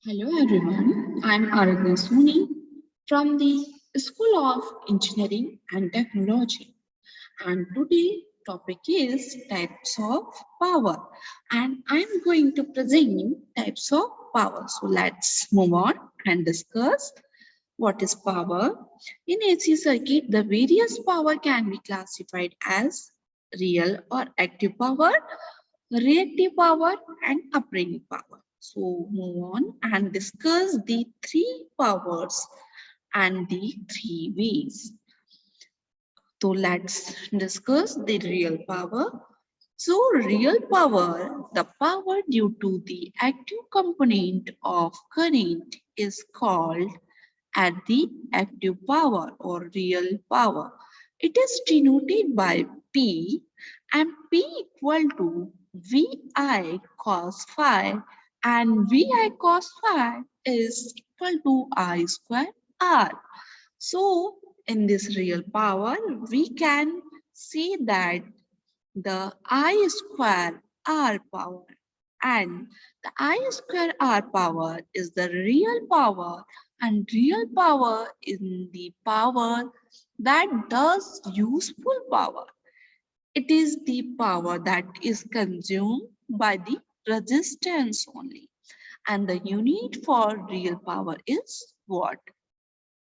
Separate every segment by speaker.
Speaker 1: Hello everyone, I'm Aaradhna Soni from the School of Engineering and Technology, and today topic is types of power, and I'm going to present types of power. So let's move on and discuss what is power. In AC circuit, the various power can be classified as real or active power, reactive power and apparent power. So move on and discuss the three powers and the three ways. So let's discuss the real power. So real power, the power due to the active component of current is called as the active power or real power. It is denoted by P and P equal to VI cos phi and VI cos phi is equal to I square R. So in this real power, we can see that the I square R power and the I square R power is the real power, and real power is the power that does useful power. It is the power that is consumed by the resistance only, and the unit for real power is watt.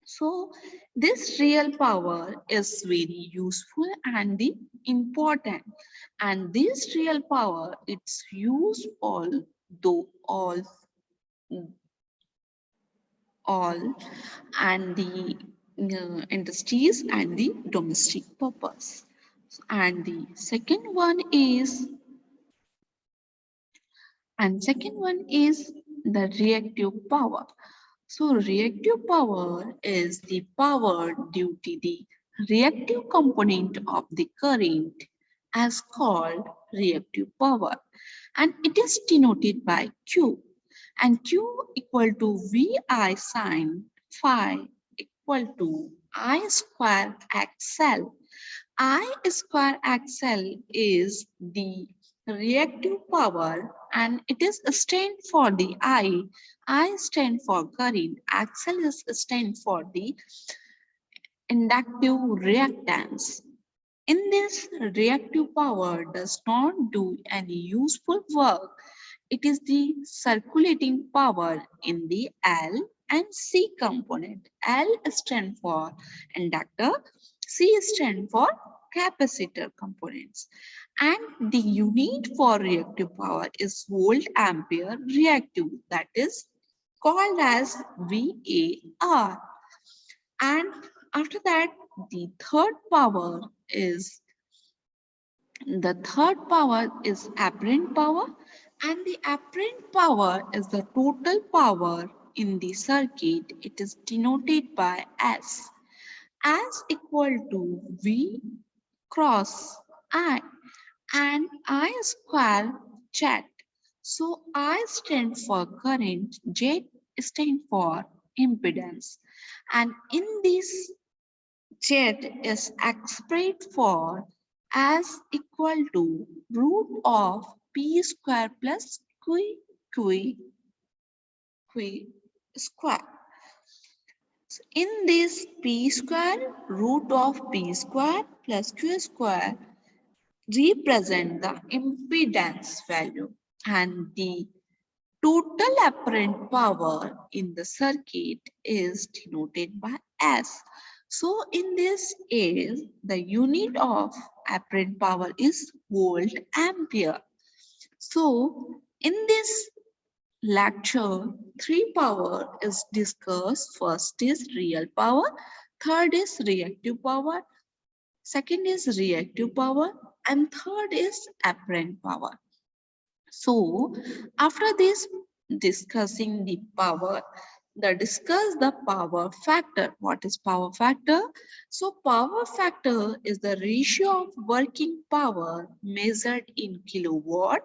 Speaker 1: So this real power is very useful and the important, and this real power it's used all and the industries and the domestic purpose. And the second one is the reactive power. So reactive power is the power due to the reactive component of the current as called reactive power, and it is denoted by Q, and Q equal to VI sine phi equal to I square XL. I square XL is the reactive power and it is stand for the I. I stand for current. XL is stand for the inductive reactance. In this, reactive power does not do any useful work. It is the circulating power in the L and C component. L stands for inductor, C stands for capacitor components. And the unit for reactive power is volt ampere reactive, that is called as VAR. And after that, is the third power is apparent power, and the apparent power is the total power in the circuit. It is denoted by S. S equal to V cross I and I square Z. So I stand for current, Z stand for impedance. And in this Z is expressed for as equal to root of P square plus Q, Q square. So in this P square, root of P square plus Q square represent the impedance value, and the total apparent power in the circuit is denoted by S. So in this is the unit of apparent power is volt ampere. So in this lecture, three power is discussed. First is real power, third is reactive power, second is reactive power, and third is apparent power. So after this discussing the power, discuss the power factor. What is power factor? So power factor is the ratio of working power measured in kilowatt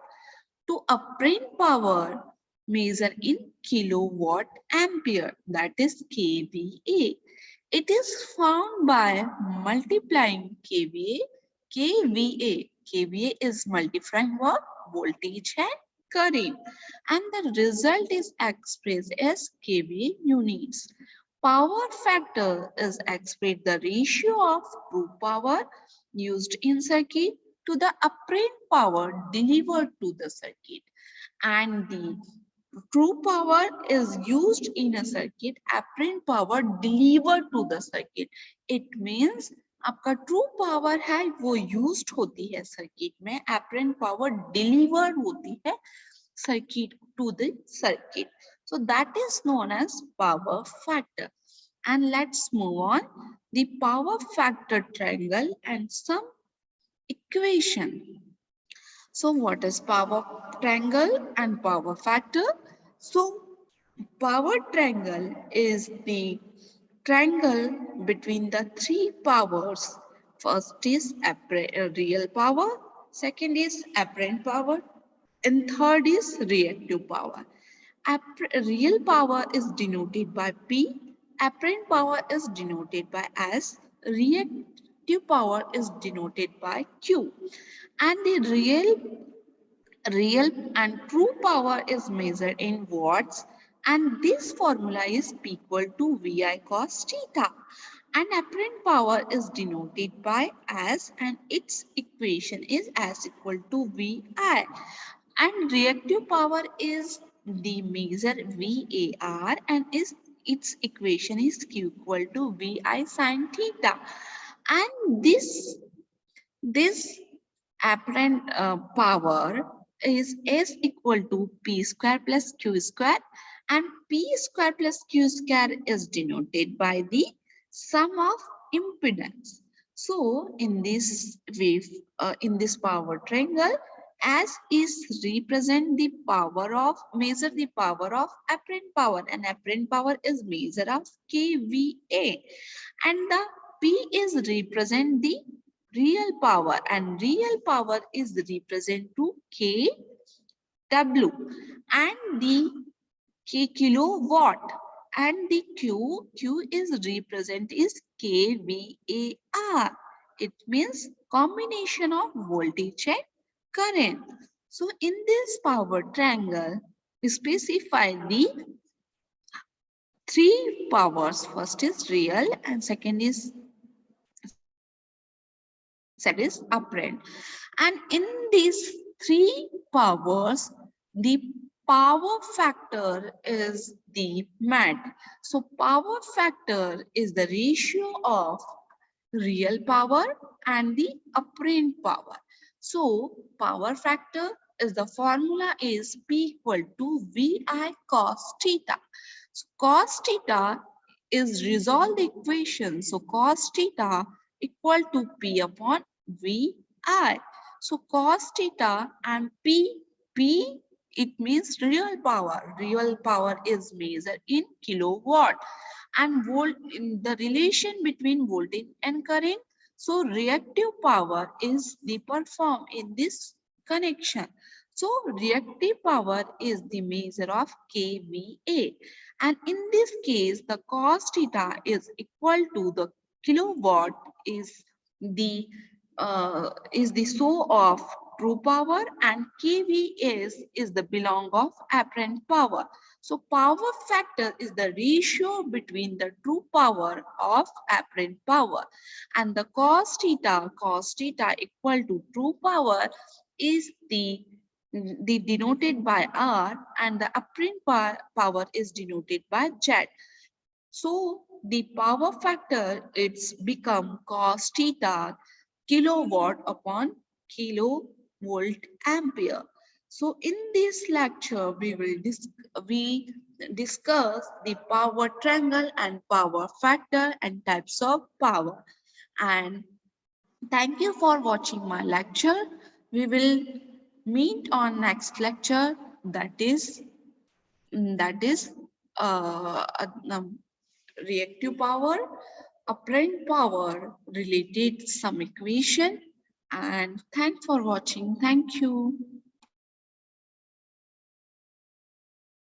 Speaker 1: to apparent power measured in kilowatt ampere, that is kVA. It is found by multiplying kVA. kVA is multiplying what? Voltage and current, and the result is expressed as kVA units. Power factor is expressed the ratio of true power used in circuit to the apparent power delivered to the circuit, and the true power is used in a circuit, apparent power delivered to the circuit. It means आपका true power है वो used होती है circuit में, apparent power delivered होती है circuit to the circuit. So that is known as power factor. And let's move on the power factor triangle and some equation. So what is power triangle and power factor? So power triangle is the triangle between the three powers. First is real power, second is apparent power, and third is reactive power. Real power is denoted by P, apparent power is denoted by S, reactive power is denoted by Q. And the real and true power is measured in watts, and this formula is P equal to VI cos theta. And apparent power is denoted by S, and its equation is S equal to VI. And reactive power is the measure VAR, and its equation is Q equal to VI sin theta. And this apparent power is S equal to P square plus Q square, and P square plus Q square is denoted by the sum of impedance. So in this wave, in this power triangle, S is represent the power of, measure the power of apparent power, and apparent power is measure of kVA, and the P is represent the real power, and real power is represent to kW, and the kilowatt, and the Q is represent is kVAR. It means combination of voltage and current. So in this power triangle, we specify the three powers. First is real, and second is apparent. And in these three powers, the power factor is the mat. So power factor is the ratio of real power and the apparent power. So power factor is the formula is P equal to VI cos theta. So cos theta is resolve the equation. So cos theta equal to P upon VI. So cos theta and P it means real power. Real power is measured in kilowatt, and volt in the relation between voltage and current. So reactive power is the perform in this connection. So reactive power is the measure of kVA, and in this case the cos theta is equal to the kilowatt is the show of true power, and kVA is the belong of apparent power. So power factor is the ratio between the true power of apparent power, and the cos theta equal to true power is the denoted by R, and the apparent power is denoted by Z. So the power factor it's become cos theta kilowatt upon kilovolt ampere. So in this lecture we discuss the power triangle and power factor and types of power. And thank you for watching my lecture. We will meet on next lecture, that is reactive power, apparent power related some equation. And thanks for watching. Thank you.